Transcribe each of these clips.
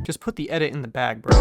just put the edit in the bag, bro.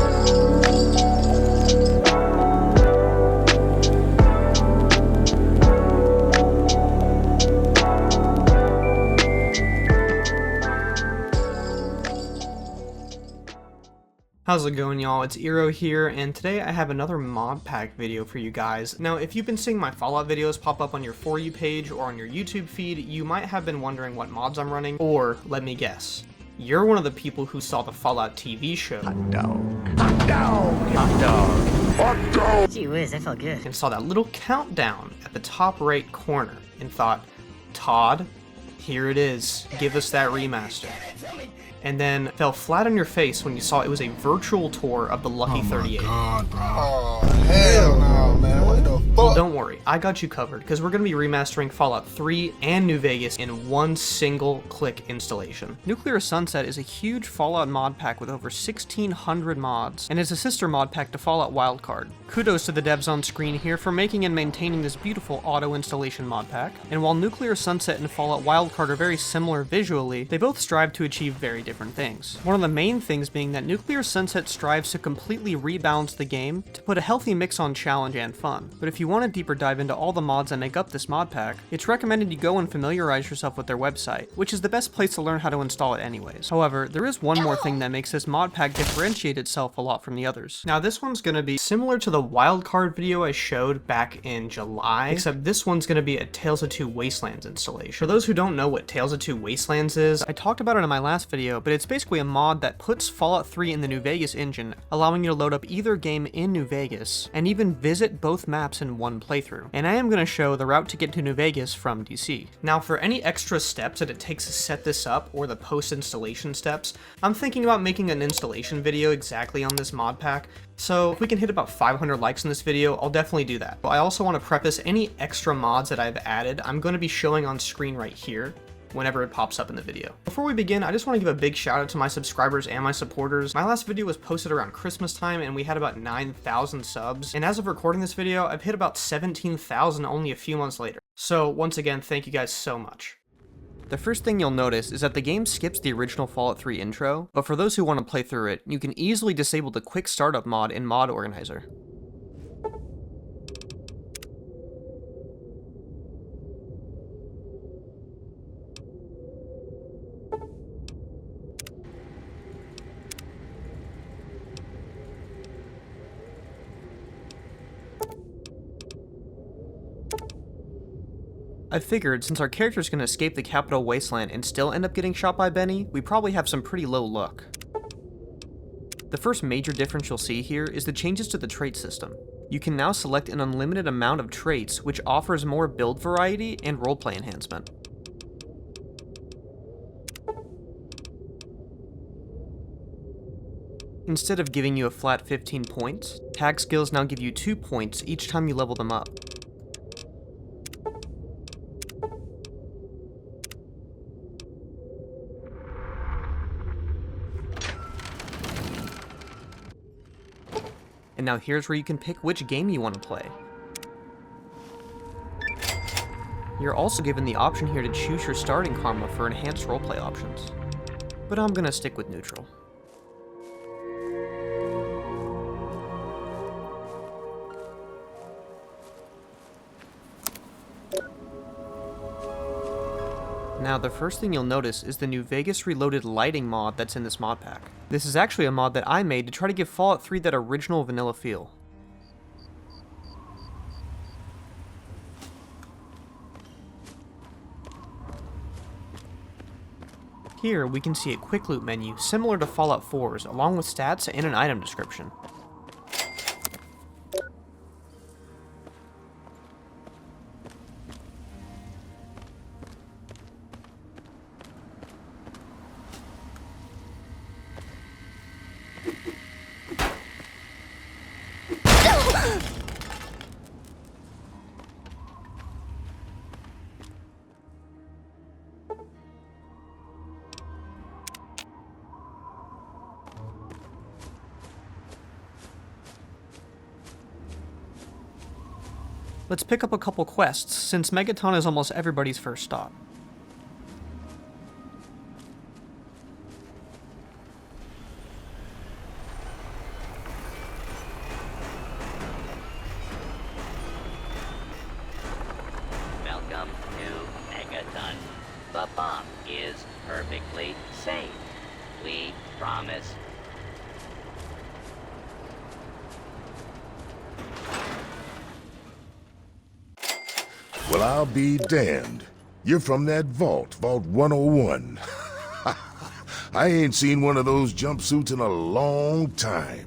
How's it going, y'all? It's Eero here, and today I have another mod pack video for you guys. Now, if you've been seeing my Fallout videos pop up on your For You page or on your YouTube feed, you might have been wondering what mods I'm running, or let me guess. You're one of the people who saw the Fallout TV show. Hot dog. Hot dog. Hot dog. Hot dog. Gee whiz, that felt good. And saw that little countdown at the top right corner and thought, Todd, here it is. Give us that remaster. And then fell flat on your face when you saw it was a virtual tour of the Lucky 38. Oh my god, bro. Oh, hell no, man. What the fuck? Well, don't worry. I got you covered, because we're going to be remastering Fallout 3 and New Vegas in one single click installation. Nuclear Sunset is a huge Fallout mod pack with over 1,600 mods, and is a sister mod pack to Fallout Wildcard. Kudos to the devs on screen here for making and maintaining this beautiful auto installation mod pack. And while Nuclear Sunset and Fallout Wildcard are very similar visually, they both strive to achieve very different things. One of the main things being that Nuclear Sunset strives to completely rebalance the game to put a healthy mix on challenge and fun. But if you want to deeper dive into all the mods that make up this mod pack, it's recommended you go and familiarize yourself with their website, which is the best place to learn how to install it anyways. However, there is one more thing that makes this mod pack differentiate itself a lot from the others. Now this one's going to be similar to the wildcard video I showed back in July, except this one's going to be a Tales of Two Wastelands installation. For those who don't know what Tales of Two Wastelands is, I talked about it in my last video, but it's basically a mod that puts Fallout 3 in the New Vegas engine, allowing you to load up either game in New Vegas, and even visit both maps in one playthrough. And I am going to show the route to get to New Vegas from DC. Now for any extra steps that it takes to set this up, or the post-installation steps, I'm thinking about making an installation video exactly on this mod pack, so if we can hit about 500 likes in this video, I'll definitely do that. But I also want to preface any extra mods that I've added, I'm going to be showing on screen right here whenever it pops up in the video. Before we begin, I just want to give a big shout out to my subscribers and my supporters. My last video was posted around Christmas time and we had about 9,000 subs. And as of recording this video, I've hit about 17,000 only a few months later. So once again, thank you guys so much. The first thing you'll notice is that the game skips the original Fallout 3 intro, but for those who want to play through it, you can easily disable the quick startup mod in Mod Organizer. I figured, since our character's gonna escape the capital wasteland and still end up getting shot by Benny, we probably have some pretty low luck. The first major difference you'll see here is the changes to the trait system. You can now select an unlimited amount of traits, which offers more build variety and roleplay enhancement. Instead of giving you a flat 15 points, tag skills now give you 2 points each time you level them up. And now here's where you can pick which game you want to play. You're also given the option here to choose your starting karma for enhanced roleplay options. But I'm gonna stick with neutral. Now, the first thing you'll notice is the New Vegas Reloaded lighting mod that's in this mod pack. This is actually a mod that I made to try to give Fallout 3 that original vanilla feel. Here, we can see a quick loot menu similar to Fallout 4's, along with stats and an item description. Let's pick up a couple quests, since Megaton is almost everybody's first stop. bomb is perfectly safe. We promise. Well, I'll be damned. You're from that vault, Vault 101. I ain't seen one of those jumpsuits in a long time.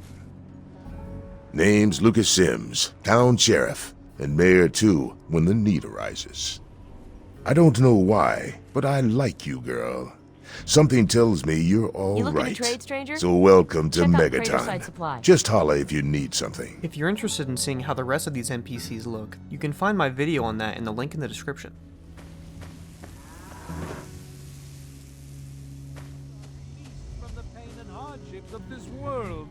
Name's Lucas Sims, town sheriff, and mayor too, when the need arises. I don't know why, but I like you, girl. Something tells me you're all You looking right. to trade, stranger? So welcome to Check out Freeside Megaton. Supply. Just holla if you need something. If you're interested in seeing how the rest of these NPCs look, you can find my video on that in the link in the description. From the pain and hardships of this world.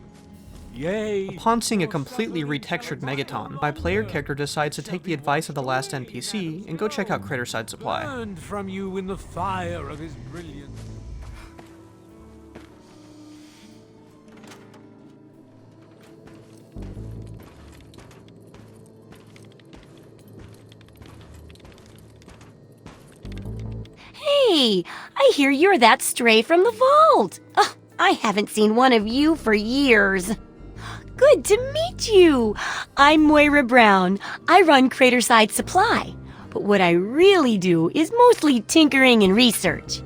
Yay! Upon seeing a completely retextured Megaton, my player character decides to take the advice of the last NPC and go check out Craterside Supply. Burned from you in the fire of his brilliance. Hey, I hear you're that stray from the vault. Oh, I haven't seen one of you for years. Good to meet you. I'm Moira Brown. I run Craterside Supply, but what I really do is mostly tinkering and research.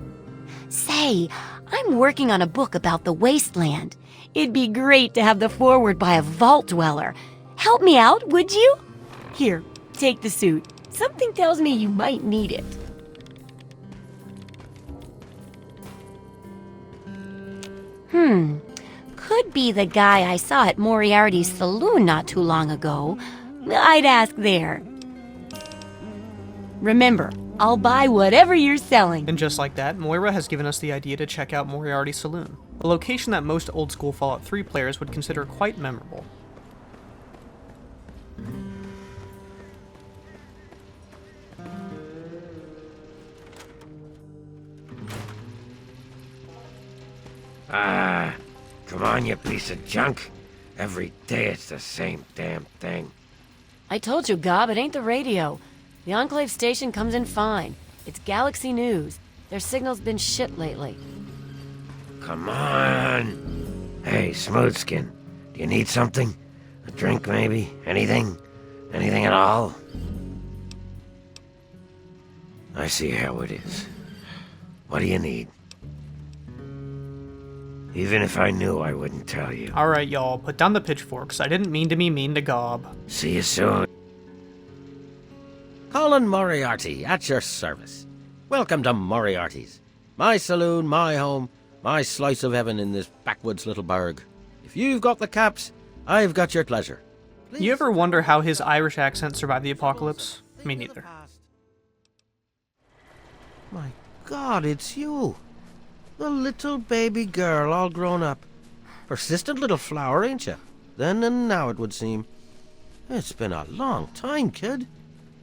Say, I'm working on a book about the wasteland. It'd be great to have the foreword by a vault dweller. Help me out, would you? Here, take the suit. Something tells me you might need it. Could be the guy I saw at Moriarty's saloon not too long ago. I'd ask there. Remember, I'll buy whatever you're selling. And just like that, Moira has given us the idea to check out Moriarty's saloon, a location that most old-school Fallout 3 players would consider quite memorable. Ah, come on, you piece of junk. Every day it's the same damn thing. I told you, Gob, it ain't the radio. The Enclave station comes in fine. It's Galaxy News. Their signal's been shit lately. Come on. Hey, Smoothskin, do you need something? A drink, maybe? Anything? Anything at all? I see how it is. What do you need? Even if I knew, I wouldn't tell you. Alright, y'all, put down the pitchforks. I didn't mean to be mean to Gob. See you soon. Colin Moriarty, at your service. Welcome to Moriarty's. My saloon, my home, my slice of heaven in this backwoods little burg. If you've got the caps, I've got your pleasure. You ever wonder how his Irish accent survived the apocalypse? Me neither. My God, it's you. The little baby girl all grown up. Persistent little flower, ain't you? Then and now, it would seem. It's been a long time, kid.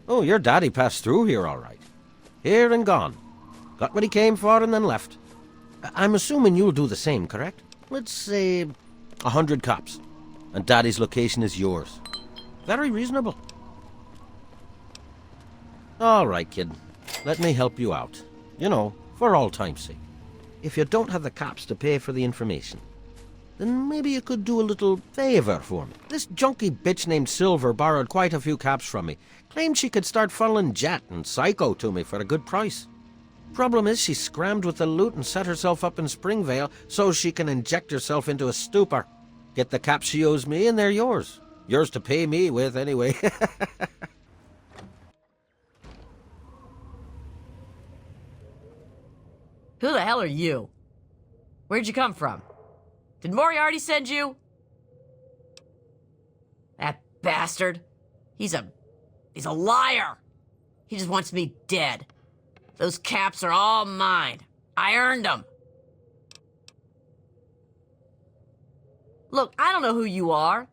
Oh, your daddy passed through here all right. Here and gone. Got what he came for and then left. I'm assuming you'll do the same, correct? Let's say 100 cops. And daddy's location is yours. Very reasonable. All right, kid. Let me help you out. You know, for all time's sake. If you don't have the cops to pay for the information, then maybe you could do a little favor for me. This junky bitch named Silver borrowed quite a few caps from me. Claimed she could start funneling Jet and Psycho to me for a good price. Problem is, she scrammed with the loot and set herself up in Springvale so she can inject herself into a stupor. Get the caps she owes me and they're yours. Yours to pay me with, anyway. Who the hell are you? Where'd you come from? Did Moriarty send you? That bastard. He's a liar. He just wants me dead. Those caps are all mine. I earned them. Look, I don't know who you are.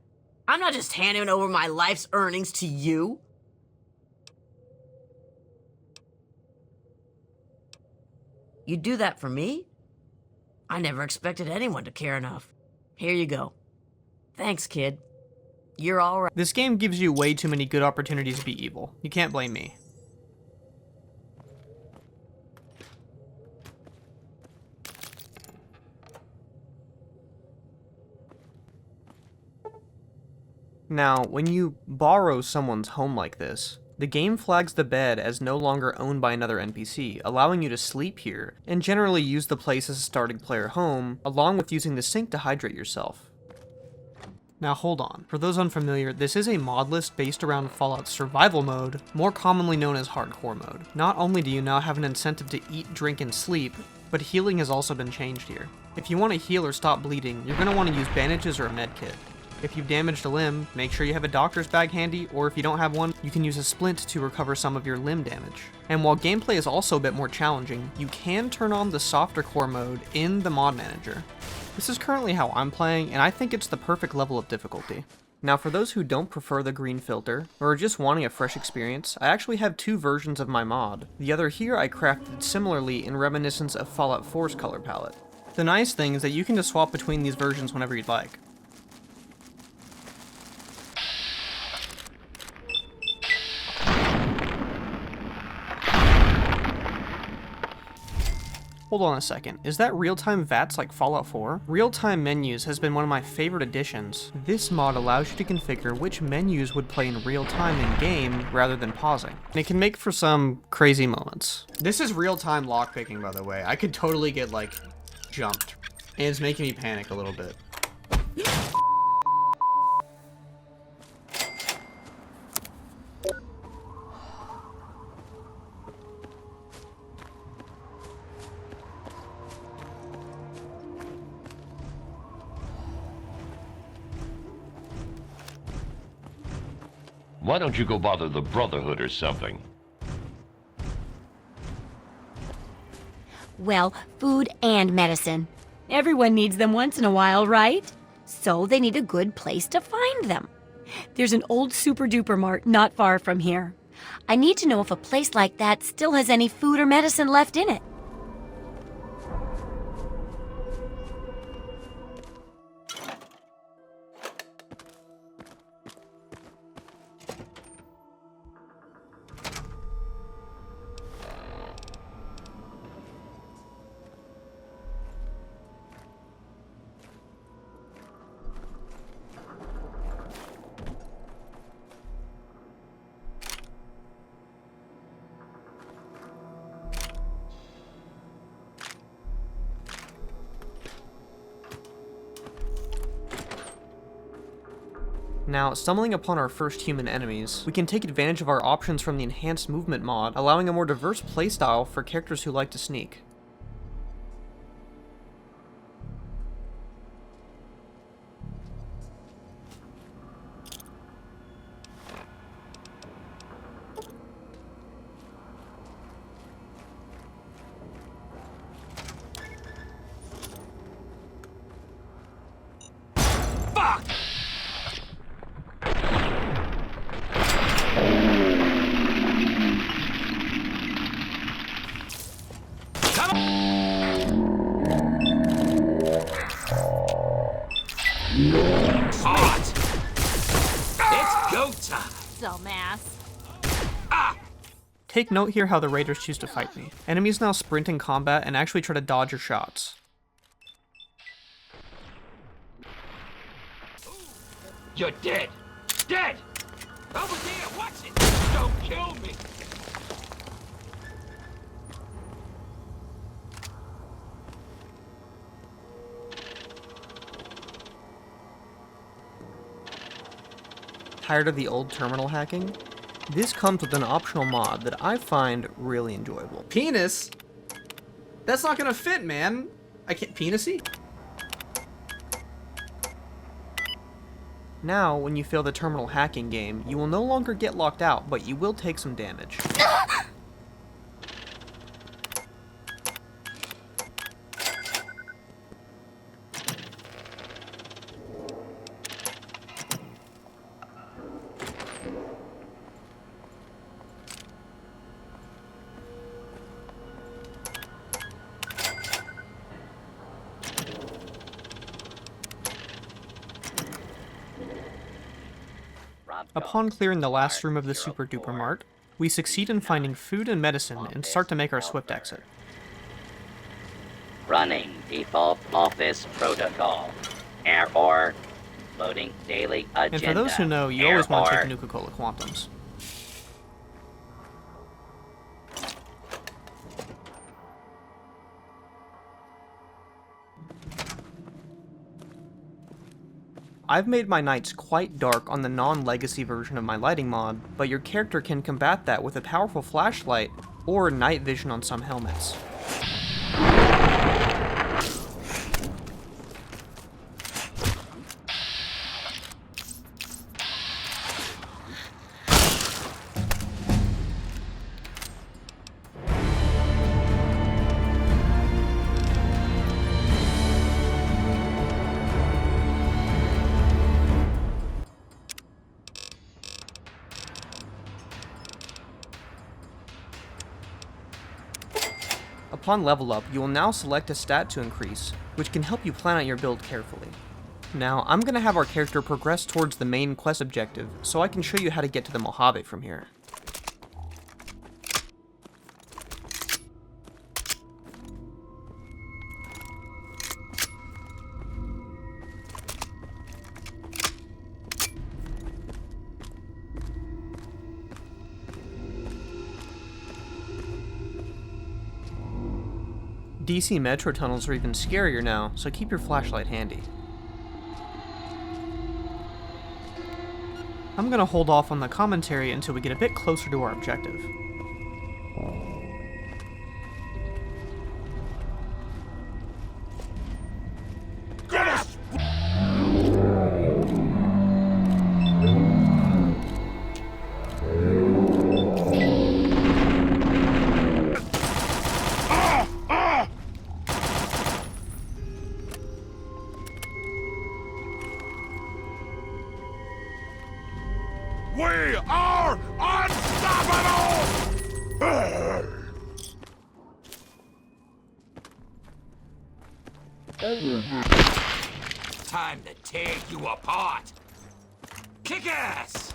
I'm not just handing over my life's earnings to you. You'd do that for me? I never expected anyone to care enough. Here you go. Thanks, kid. You're all right. This game gives you way too many good opportunities to be evil. You can't blame me. Now, when you borrow someone's home like this, the game flags the bed as no longer owned by another NPC, allowing you to sleep here, and generally use the place as a starting player home, along with using the sink to hydrate yourself. Now hold on, for those unfamiliar, this is a mod list based around Fallout's survival mode, more commonly known as hardcore mode. Not only do you now have an incentive to eat, drink, and sleep, but healing has also been changed here. If you want to heal or stop bleeding, you're going to want to use bandages or a med kit. If you've damaged a limb, make sure you have a doctor's bag handy, or if you don't have one, you can use a splint to recover some of your limb damage. And while gameplay is also a bit more challenging, you can turn on the softer core mode in the mod manager. This is currently how I'm playing, and I think it's the perfect level of difficulty. Now for those who don't prefer the green filter, or are just wanting a fresh experience, I actually have two versions of my mod. The other here I crafted similarly in reminiscence of Fallout 4's color palette. The nice thing is that you can just swap between these versions whenever you'd like. Hold on a second, is that real-time VATS like Fallout 4? Real-time menus has been one of my favorite additions. This mod allows you to configure which menus would play in real time in-game rather than pausing. And it can make for some crazy moments. This is real-time lockpicking, by the way. I could totally get, like, jumped. And it's making me panic a little bit. Why don't you go bother the Brotherhood or something? Well, food and medicine. Everyone needs them once in a while, right? So they need a good place to find them. There's an old super-duper Mart not far from here. I need to know if a place like that still has any food or medicine left in it. Now, stumbling upon our first human enemies, we can take advantage of our options from the Enhanced Movement mod, allowing a more diverse playstyle for characters who like to sneak. Take note here how the raiders choose to fight me. Enemies now sprint in combat and actually try to dodge your shots. You're dead! Dead! Over there, watch it! Don't kill me! Tired of the old terminal hacking? This comes with an optional mod that I find really enjoyable. Penis? That's not gonna fit, man. I can't penisy? Now, when you fail the terminal hacking game, you will no longer get locked out, but you will take some damage. Upon clearing the last room of the Super Duper Mart, we succeed in finding food and medicine and start to make our swift exit. Running default office protocol. Error. Loading daily agenda. And for those who know, you always want to take Nuka-Cola Quantums. I've made my nights quite dark on the non-legacy version of my lighting mod, but your character can combat that with a powerful flashlight or night vision on some helmets. Upon level up, you will now select a stat to increase, which can help you plan out your build carefully. Now, I'm going to have our character progress towards the main quest objective, so I can show you how to get to the Mojave from here. DC metro tunnels are even scarier now, so keep your flashlight handy. I'm gonna hold off on the commentary until we get a bit closer to our objective. We are unstoppable! Time to tear you apart. Kick ass!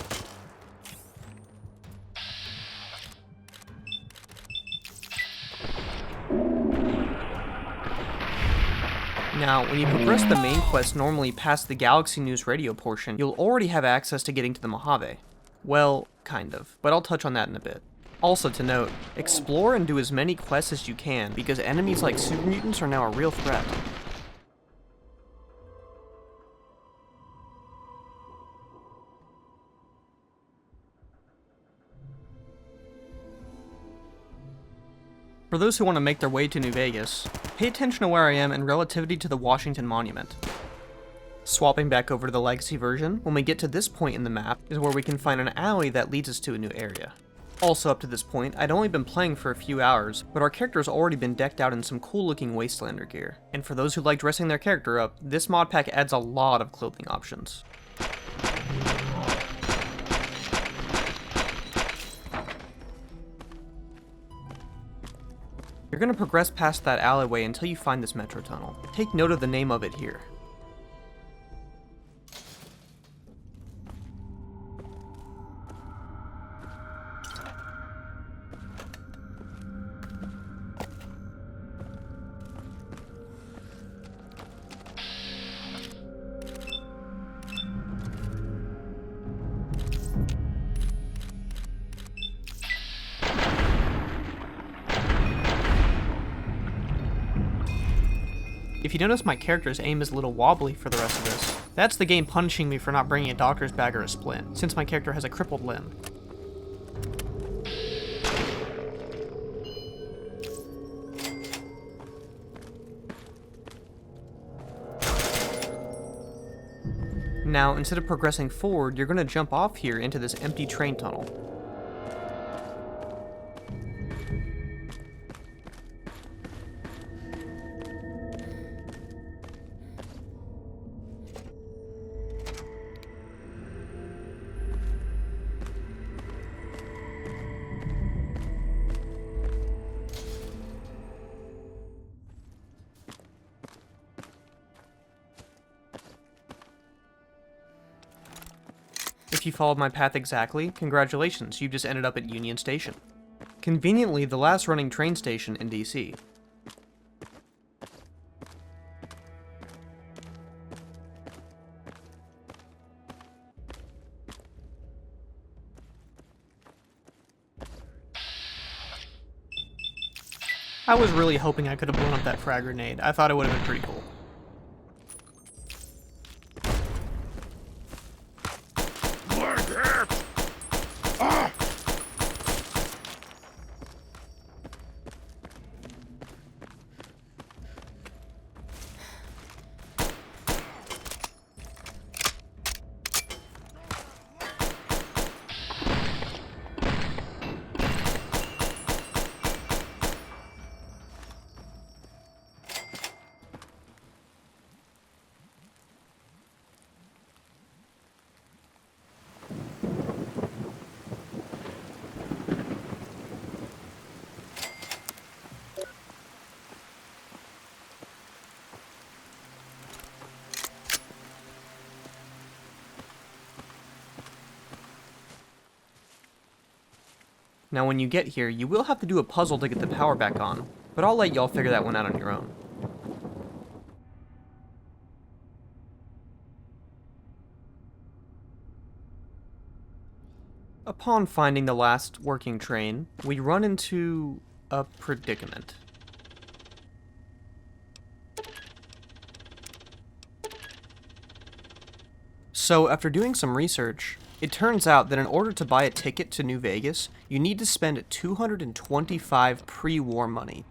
Now, when you progress the main quest normally past the Galaxy News radio portion, you'll already have access to getting to the Mojave. Well, kind of, but I'll touch on that in a bit. Also to note, explore and do as many quests as you can, because enemies like super mutants are now a real threat. For those who want to make their way to New Vegas, pay attention to where I am in relativity to the Washington Monument. Swapping back over to the Legacy version, when we get to this point in the map is where we can find an alley that leads us to a new area. Also up to this point, I'd only been playing for a few hours, but our character has already been decked out in some cool looking Wastelander gear. And for those who like dressing their character up, this mod pack adds a lot of clothing options. You're going to progress past that alleyway until you find this metro tunnel. Take note of the name of it here. If you notice, my character's aim is a little wobbly for the rest of this. That's the game punishing me for not bringing a doctor's bag or a splint, since my character has a crippled limb. Now, instead of progressing forward, you're going to jump off here into this empty train tunnel. If you followed my path exactly, congratulations, you've just ended up at Union Station. Conveniently, the last running train station in DC. I was really hoping I could have blown up that frag grenade. I thought it would have been pretty cool. Now when you get here, you will have to do a puzzle to get the power back on, but I'll let y'all figure that one out on your own. Upon finding the last working train, we run into a predicament. So after doing some research, it turns out that in order to buy a ticket to New Vegas, you need to spend 225 pre-war money.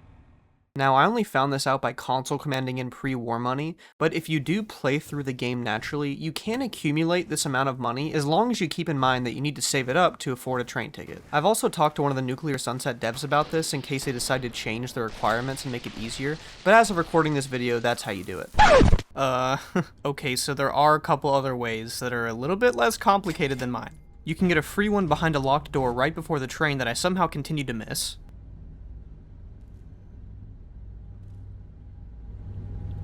Now, I only found this out by console commanding in pre-war money, but if you do play through the game naturally, you can accumulate this amount of money as long as you keep in mind that you need to save it up to afford a train ticket. I've also talked to one of the Nuclear Sunset devs about this in case they decide to change the requirements and make it easier, but as of recording this video, that's how you do it. Okay, so there are a couple other ways that are a little bit less complicated than mine. You can get a free one behind a locked door right before the train that I somehow continued to miss.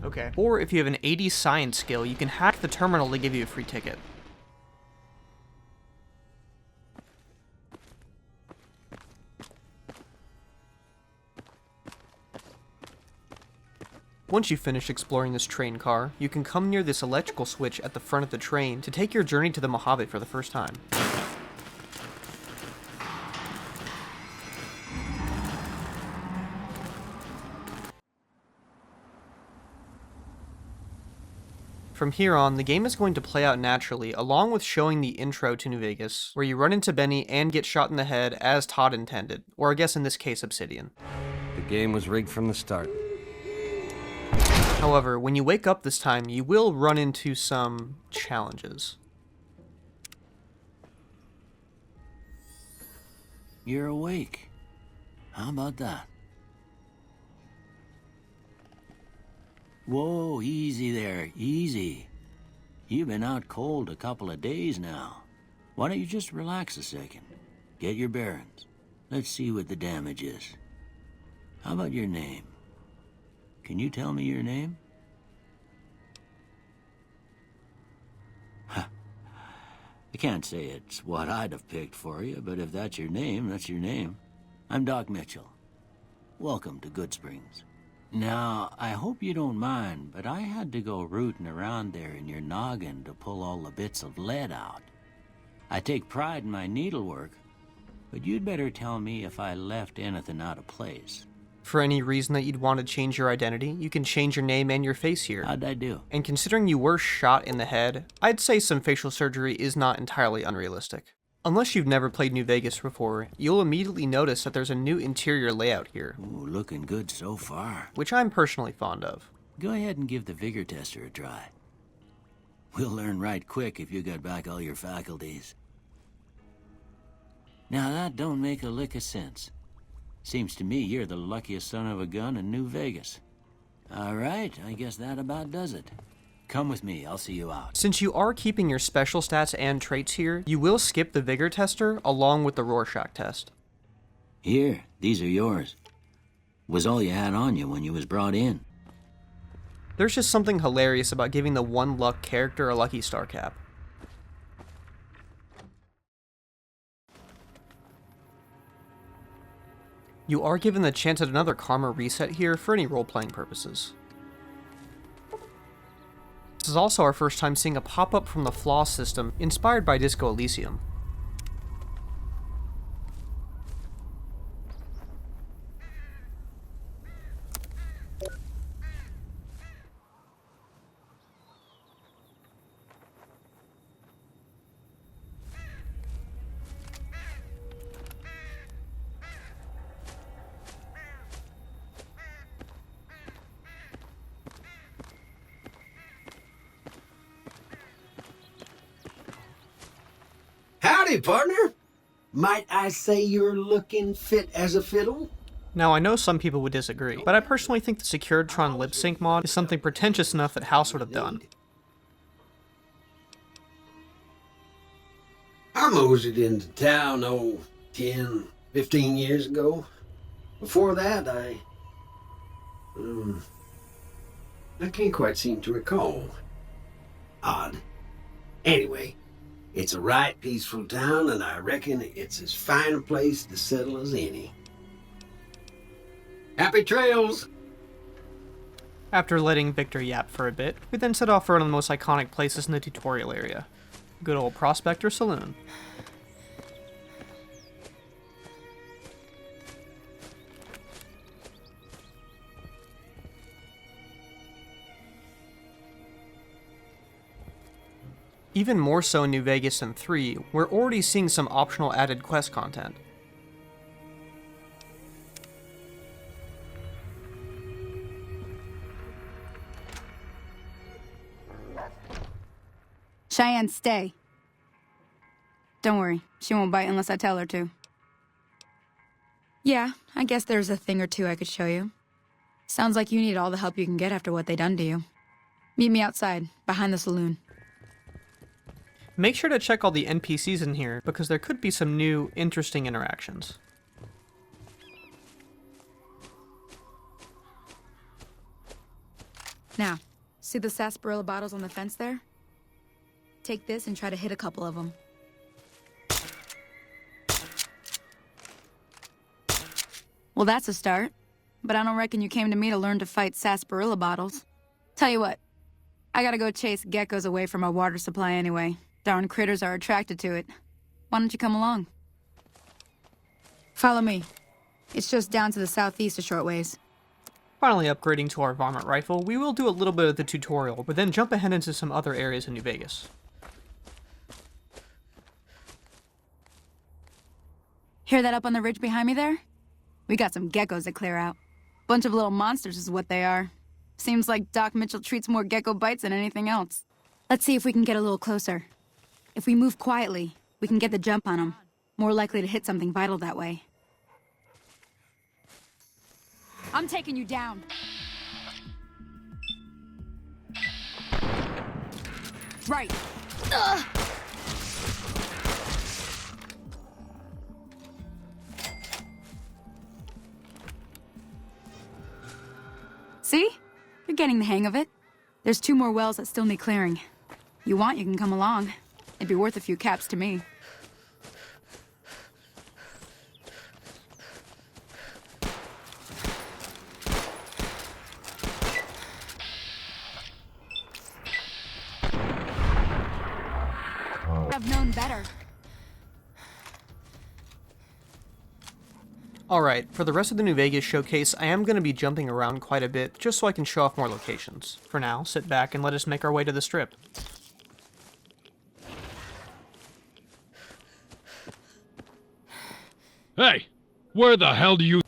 Okay. Or if you have an 80 science skill, you can hack the terminal to give you a free ticket. Once you finish exploring this train car, you can come near this electrical switch at the front of the train to take your journey to the Mojave for the first time. From here on, the game is going to play out naturally, along with showing the intro to New Vegas, where you run into Benny and get shot in the head as Todd intended, or I guess in this case Obsidian. The game was rigged from the start. However, when you wake up this time, you will run into some challenges. You're awake. How about that? Whoa, easy there, easy. You've been out cold a couple of days now. Why don't you just relax a second? Get your bearings. Let's see what the damage is. How about your name? Can you tell me your name? Huh. I can't say it's what I'd have picked for you, but if that's your name, that's your name. I'm Doc Mitchell. Welcome to Goodsprings. Now, I hope you don't mind, but I had to go rooting around there in your noggin to pull all the bits of lead out. I take pride in my needlework, but you'd better tell me if I left anything out of place. For any reason that you'd want to change your identity, you can change your name and your face here. How'd I do? And considering you were shot in the head, I'd say some facial surgery is not entirely unrealistic. Unless you've never played New Vegas before, you'll immediately notice that there's a new interior layout here. Ooh, looking good so far. Which I'm personally fond of. Go ahead and give the vigor tester a try. We'll learn right quick if you got back all your faculties. Now that don't make a lick of sense. Seems to me you're the luckiest son of a gun in New Vegas. All right, I guess that about does it. Come with me, I'll see you out. Since you are keeping your special stats and traits here, you will skip the vigor tester along with the Rorschach test. Here, these are yours. Was all you had on you when you was brought in. There's just something hilarious about giving the one luck character a lucky star cap. You are given the chance at another karma reset here for any role-playing purposes. This is also our first time seeing a pop-up from the flaw system, inspired by Disco Elysium. Howdy, partner. Might I say you're looking fit as a fiddle? Now, I know some people would disagree, but I personally think the Securitron lip sync mod is something pretentious enough that House would have done. I moseyed into town, 10, 15 years ago. Before that, I can't quite seem to recall. Odd. Anyway, it's a right peaceful town, and I reckon it's as fine a place to settle as any. Happy trails! After letting Victor yap for a bit, we then set off for one of the most iconic places in the tutorial area. Good old Prospector Saloon. Even more so in New Vegas than 3, we're already seeing some optional added quest content. Cheyenne, stay. Don't worry, she won't bite unless I tell her to. Yeah, I guess there's a thing or two I could show you. Sounds like you need all the help you can get after what they done to you. Meet me outside, behind the saloon. Make sure to check all the NPCs in here, because there could be some new, interesting interactions. Now, see the sarsaparilla bottles on the fence there? Take this and try to hit a couple of them. Well, that's a start. But I don't reckon you came to me to learn to fight sarsaparilla bottles. Tell you what, I gotta go chase geckos away from our water supply anyway. Darn critters are attracted to it. Why don't you come along? Follow me. It's just down to the southeast a short ways. Finally upgrading to our varmint rifle, we will do a little bit of the tutorial, but then jump ahead into some other areas in New Vegas. Hear that up on the ridge behind me there? We got some geckos to clear out. Bunch of little monsters is what they are. Seems like Doc Mitchell treats more gecko bites than anything else. Let's see if we can get a little closer. If we move quietly, we can get the jump on them. More likely to hit something vital that way. I'm taking you down. Right. Ugh. See? You're getting the hang of it. There's 2 more wells that still need clearing. You want, you can come along. It'd be worth a few caps to me. I've known better. Alright, for the rest of the New Vegas showcase, I am going to be jumping around quite a bit, just so I can show off more locations. For now, sit back and let us make our way to the Strip. Hey, where the hell do you...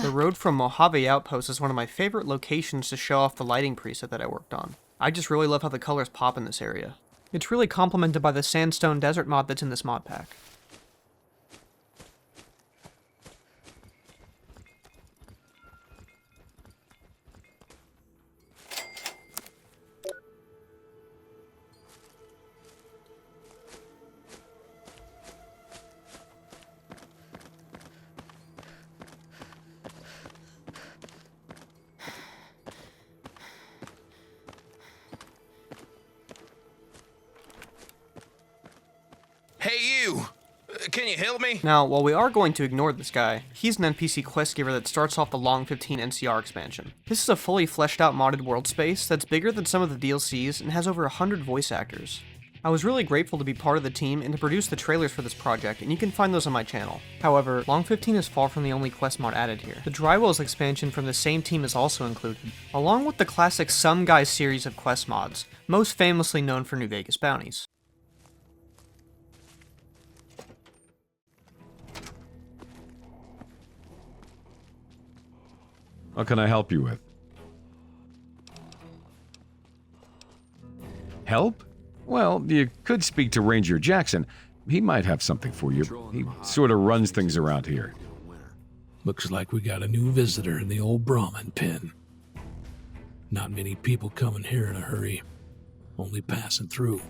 The road from Mojave Outpost is one of my favorite locations to show off the lighting preset that I worked on. I just really love how the colors pop in this area. It's really complemented by the Sandstone Desert mod that's in this mod pack. Hey you! Can you help me? Now, while we are going to ignore this guy, he's an NPC quest giver that starts off the Long 15 NCR expansion. This is a fully fleshed out modded world space that's bigger than some of the DLCs and has over 100 voice actors. I was really grateful to be part of the team and to produce the trailers for this project, and you can find those on my channel. However, Long 15 is far from the only quest mod added here. The Drywells expansion from the same team is also included, along with the classic Some Guys series of quest mods, most famously known for New Vegas bounties. What can I help you with? Help? Well, you could speak to Ranger Jackson. He might have something for you. He sort of runs things around here. Looks like we got a new visitor in the old Brahmin pen. Not many people coming here in a hurry. Only passing through.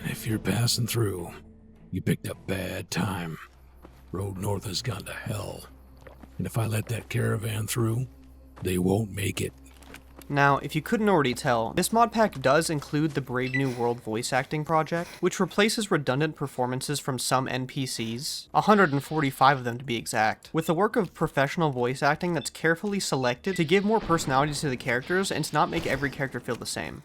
If you're passing through, you picked a bad time. Road north has gone to hell. And if I let that caravan through, they won't make it. Now, if you couldn't already tell, this mod pack does include the Brave New World voice acting project, which replaces redundant performances from some NPCs, 145 of them to be exact, with the work of professional voice acting that's carefully selected to give more personality to the characters and to not make every character feel the same.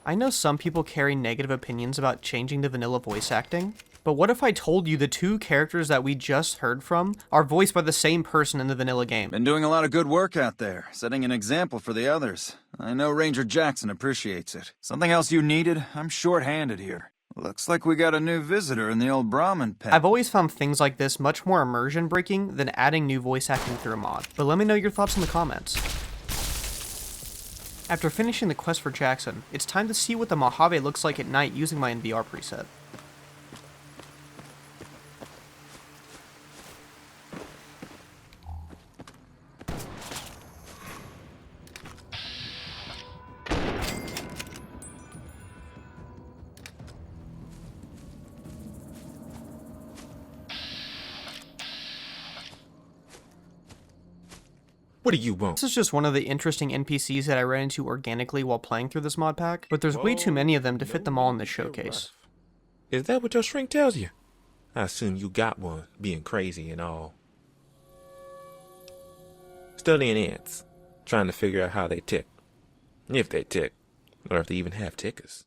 I know some people carry negative opinions about changing the vanilla voice acting, but what if I told you the two characters that we just heard from are voiced by the same person in the vanilla game? Been doing a lot of good work out there, setting an example for the others. I know Ranger Jackson appreciates it. Something else you needed? I'm short-handed here. Looks like we got a new visitor in the old Brahmin pen. I've always found things like this much more immersion-breaking than adding new voice acting through a mod, but let me know your thoughts in the comments. After finishing the quest for Jackson, it's time to see what the Mojave looks like at night using my NVR preset. What do you want? This is just one of the interesting NPCs that I ran into organically while playing through this mod pack, but there's way too many of them to fit them all in this showcase. Is that what your shrink tells you? I assume you got one, being crazy and all. Studying ants, trying to figure out how they tick. If they tick, or if they even have tickers.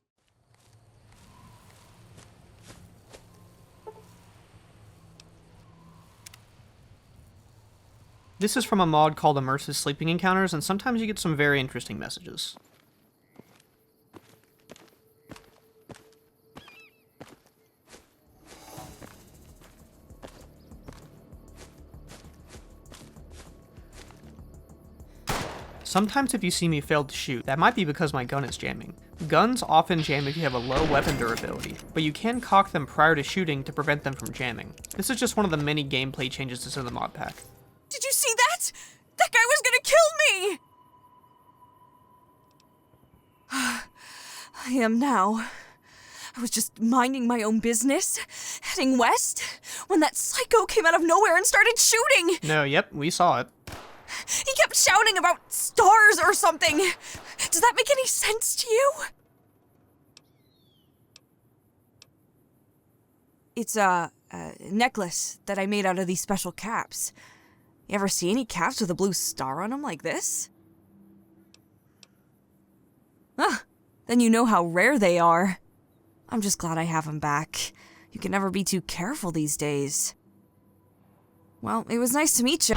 This is from a mod called Immersive Sleeping Encounters, and sometimes you get some very interesting messages. Sometimes if you see me fail to shoot, that might be because my gun is jamming. Guns often jam if you have a low weapon durability, but you can cock them prior to shooting to prevent them from jamming. This is just one of the many gameplay changes to the mod pack. Did you see that? That guy was gonna kill me! I am now. I was just minding my own business, heading west, when that psycho came out of nowhere and started shooting! No, yep, we saw it. He kept shouting about stars or something! Does that make any sense to you? It's a necklace that I made out of these special caps. You ever see any caps with a blue star on them like this? Ah, then you know how rare they are. I'm just glad I have them back. You can never be too careful these days. Well, it was nice to meet you.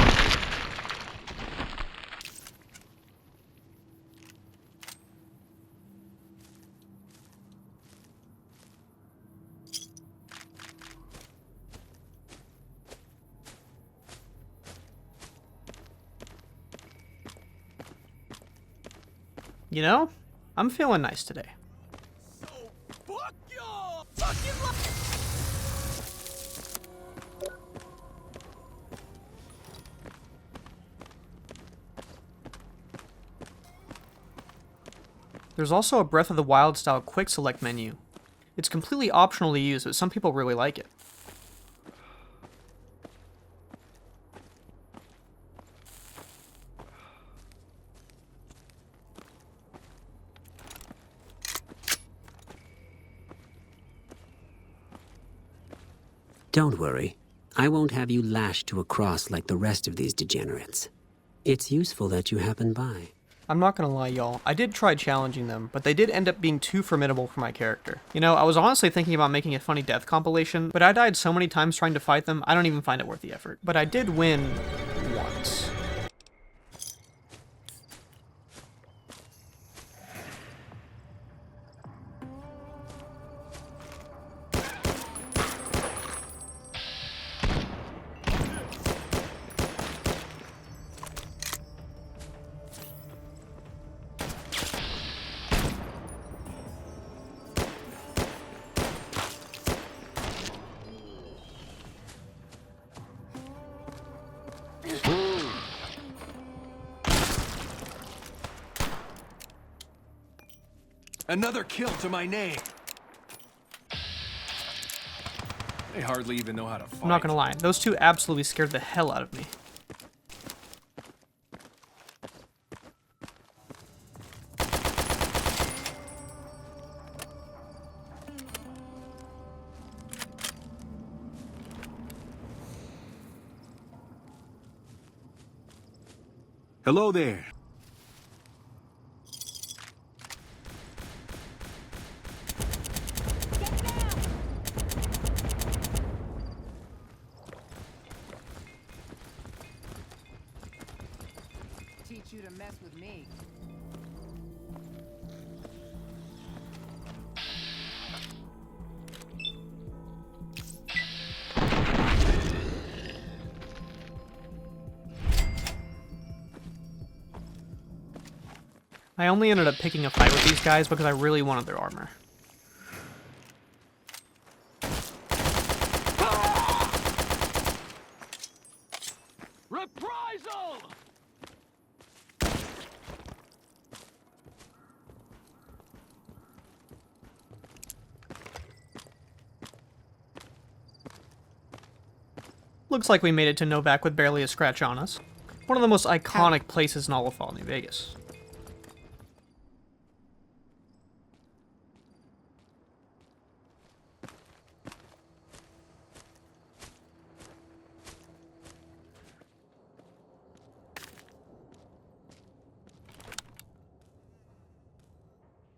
You know, I'm feeling nice today. There's also a Breath of the Wild style quick select menu. It's completely optional to use, but some people really like it. Don't worry. I won't have you lashed to a cross like the rest of these degenerates. It's useful that you happened by. I'm not gonna lie, y'all. I did try challenging them, but they did end up being too formidable for my character. You know, I was honestly thinking about making a funny death compilation, but I died so many times trying to fight them, I don't even find it worth the effort. But I did win once. Another kill to my name. They hardly even know how to fight. I'm not gonna lie, those two absolutely scared the hell out of me. Hello there. Teach you to mess with me. I only ended up picking a fight with these guys because I really wanted their armor. Reprisal! Looks like we made it to Novac with barely a scratch on us. One of the most iconic places in all of Fall New Vegas.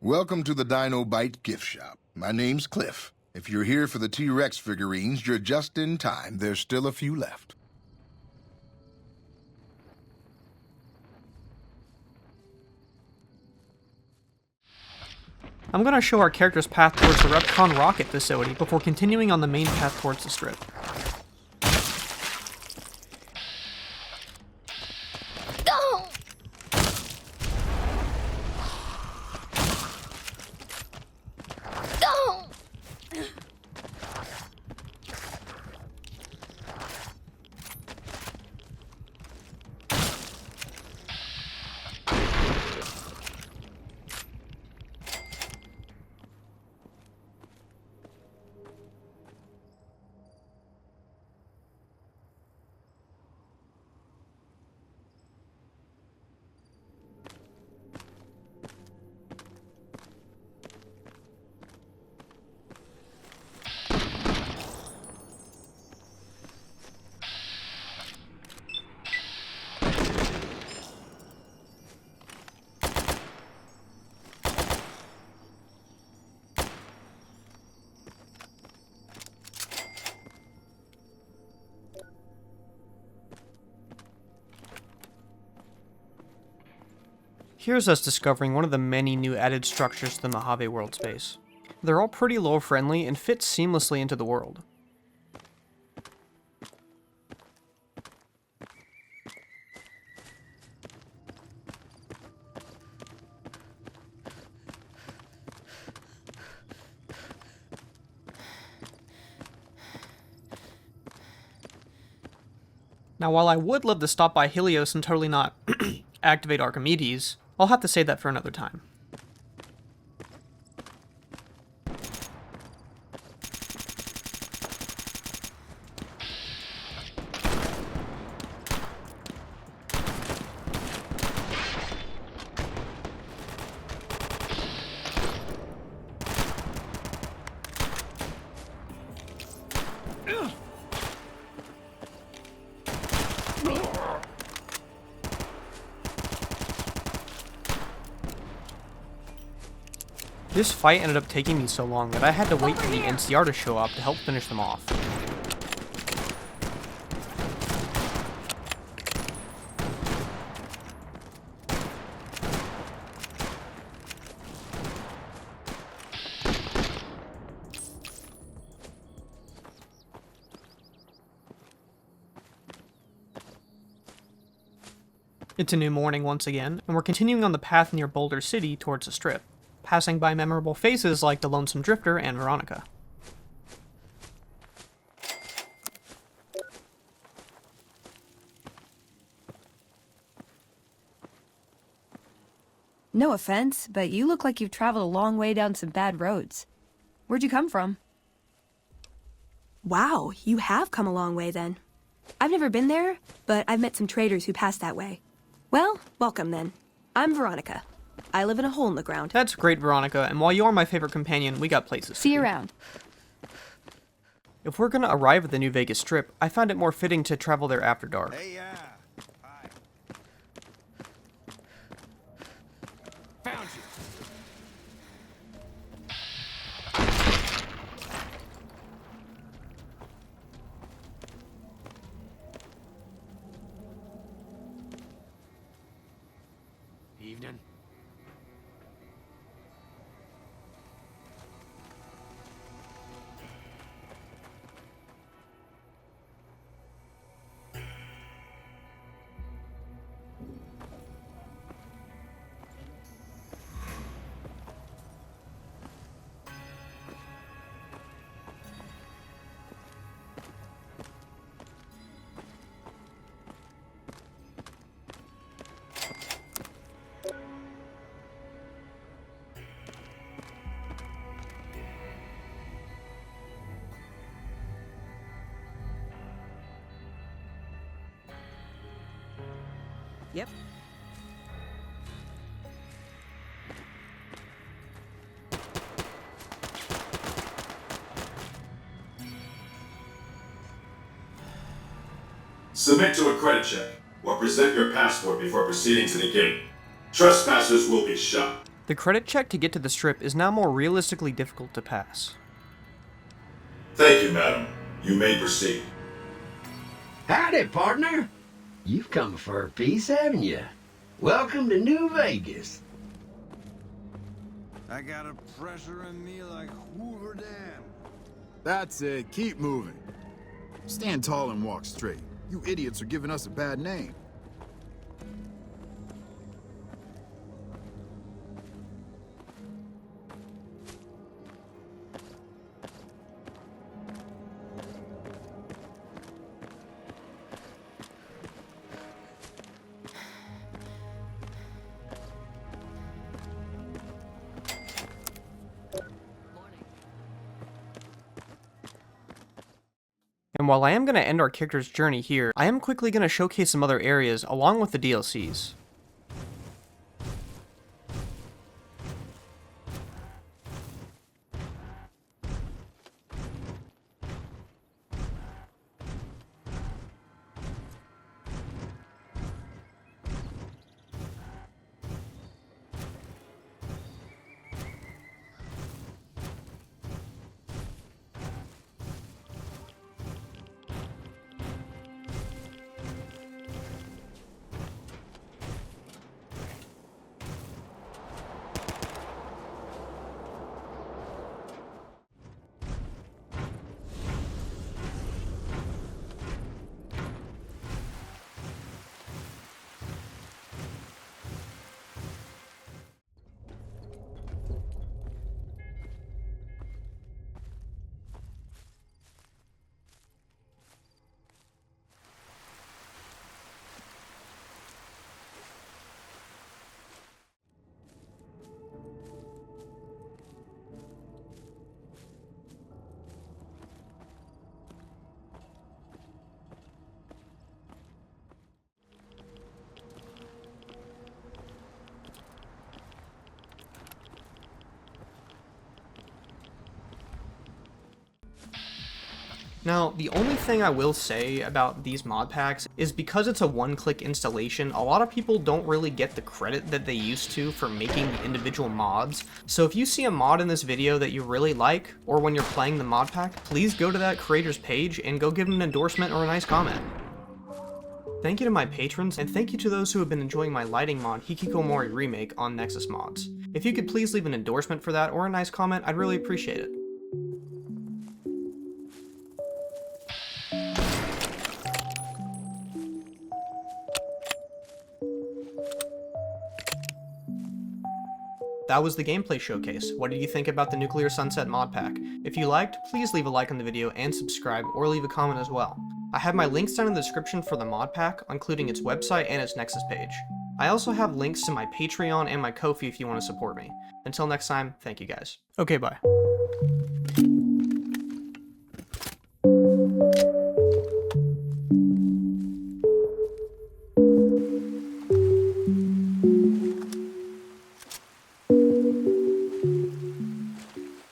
Welcome to the Dino Bite gift shop. My name's Cliff. If you're here for the T-Rex figurines, you're just in time. There's still a few left. I'm gonna show our character's path towards the Repconn rocket facility before continuing on the main path towards the strip. Here's us discovering one of the many new added structures to the Mojave world space. They're all pretty lore friendly and fit seamlessly into the world. Now, while I would love to stop by Helios and totally not activate Archimedes, I'll have to save that for another time. This fight ended up taking me so long that I had to wait for the NCR to show up to help finish them off. It's a new morning once again, and we're continuing on the path near Boulder City towards the Strip, passing by memorable faces like the Lonesome Drifter and Veronica. No offense, but you look like you've traveled a long way down some bad roads. Where'd you come from? Wow, you have come a long way then. I've never been there, but I've met some traders who pass that way. Well, welcome then. I'm Veronica. I live in a hole in the ground. That's great, Veronica, and while you are my favorite companion, we got places. See you around. If we're gonna arrive at the New Vegas Strip, I found it more fitting to travel there after dark. Hey, hi. Found you. Evening. Yep. Submit to a credit check, or present your passport before proceeding to the gate. Trespassers will be shot. The credit check to get to the Strip is now more realistically difficult to pass. Thank you, madam. You may proceed. Howdy, partner. You've come for a piece, haven't you? Welcome to New Vegas. I got a pressure in me like Hoover Dam. That's it. Keep moving. Stand tall and walk straight. You idiots are giving us a bad name. And while I am going to end our character's journey here, I am quickly going to showcase some other areas along with the DLCs. Now, the only thing I will say about these mod packs is because it's a one-click installation, a lot of people don't really get the credit that they used to for making the individual mods. So if you see a mod in this video that you really like, or when you're playing the mod pack, please go to that creator's page and go give them an endorsement or a nice comment. Thank you to my patrons, and thank you to those who have been enjoying my lighting mod Hikikomori remake on Nexus Mods. If you could please leave an endorsement for that or a nice comment, I'd really appreciate it. That was the gameplay showcase. What did you think about the Nuclear Sunset mod pack? If you liked, please leave a like on the video and subscribe, or leave a comment as well. I have my links down in the description for the mod pack, including its website and its Nexus page. I also have links to my Patreon and my Ko-fi if you want to support me. Until next time, thank you guys. Okay, bye.